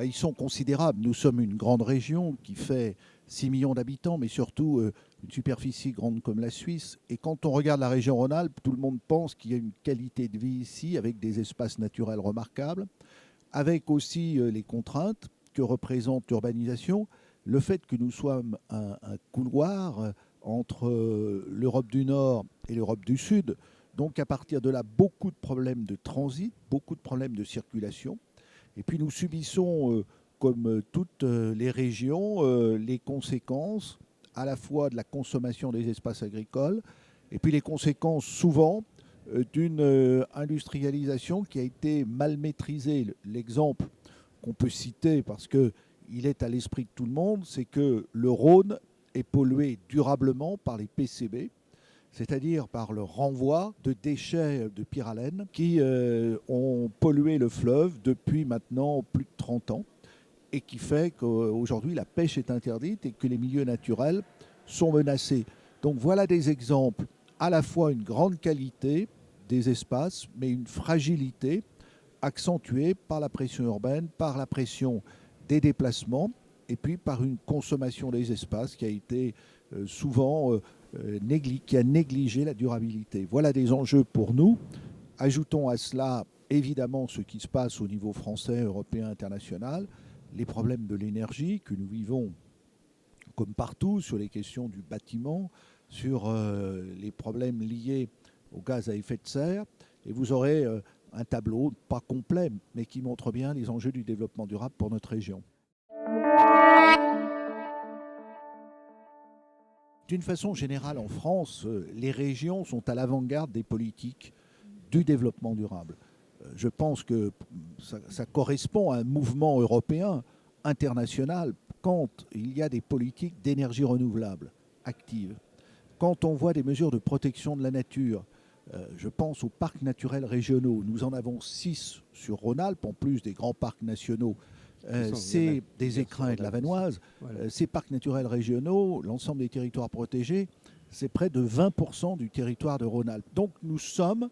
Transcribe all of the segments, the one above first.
Ils sont considérables. Nous sommes une grande région qui fait 6 millions d'habitants, mais surtout une superficie grande comme la Suisse. Et quand on regarde la région Rhône-Alpes, tout le monde pense qu'il y a une qualité de vie ici, avec des espaces naturels remarquables, avec aussi les contraintes que représente l'urbanisation, le fait que nous sommes un couloir entre l'Europe du Nord et l'Europe du Sud. Donc à partir de là, beaucoup de problèmes de transit, beaucoup de problèmes de circulation. Et puis nous subissons, comme toutes les régions, les conséquences à la fois de la consommation des espaces agricoles et puis les conséquences souvent d'une industrialisation qui a été mal maîtrisée. L'exemple qu'on peut citer, parce qu'il est à l'esprit de tout le monde, c'est que le Rhône est pollué durablement par les PCB, c'est-à-dire par le renvoi de déchets de pyralène qui ont pollué le fleuve depuis maintenant plus de 30 ans et qui fait qu'aujourd'hui la pêche est interdite et que les milieux naturels sont menacés. Donc voilà des exemples, à la fois une grande qualité des espaces, mais une fragilité accentuée par la pression urbaine, par la pression des déplacements et puis par une consommation des espaces qui a été souvent qui a négligé la durabilité. Voilà des enjeux pour nous. Ajoutons à cela évidemment ce qui se passe au niveau français, européen, international, les problèmes de l'énergie que nous vivons comme partout, sur les questions du bâtiment, sur les problèmes liés au gaz à effet de serre. Et vous aurez un tableau, pas complet, mais qui montre bien les enjeux du développement durable pour notre région. D'une façon générale, en France, les régions sont à l'avant-garde des politiques du développement durable. Je pense que ça correspond à un mouvement européen, international, quand il y a des politiques d'énergie renouvelable actives, quand on voit des mesures de protection de la nature. Je pense aux parcs naturels régionaux. Nous en avons 6 sur Rhône-Alpes, en plus des grands parcs nationaux. C'est des écrins et de la Vanoise. Voilà. Ces parcs naturels régionaux, l'ensemble des territoires protégés, c'est près de 20% du territoire de Rhône-Alpes. Donc nous sommes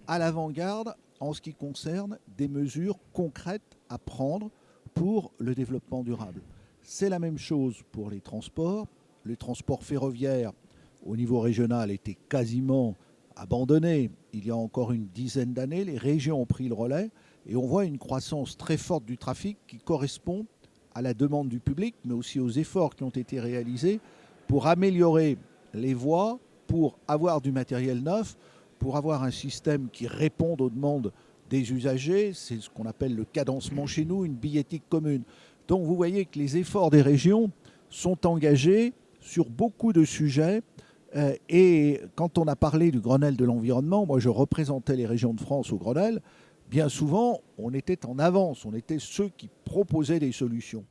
à l'avant-garde en ce qui concerne des mesures concrètes à prendre pour le développement durable. C'est la même chose pour les transports. Le transport ferroviaire au niveau régional était quasiment abandonné il y a encore une dizaine d'années. Les régions ont pris le relais et on voit une croissance très forte du trafic qui correspond à la demande du public, mais aussi aux efforts qui ont été réalisés pour améliorer les voies, pour avoir du matériel neuf, pour avoir un système qui réponde aux demandes des usagers. C'est ce qu'on appelle le cadencement chez nous, une billettique commune. Donc vous voyez que les efforts des régions sont engagés sur beaucoup de sujets. Et quand on a parlé du Grenelle de l'environnement, moi je représentais les régions de France au Grenelle, bien souvent on était en avance, on était ceux qui proposaient des solutions.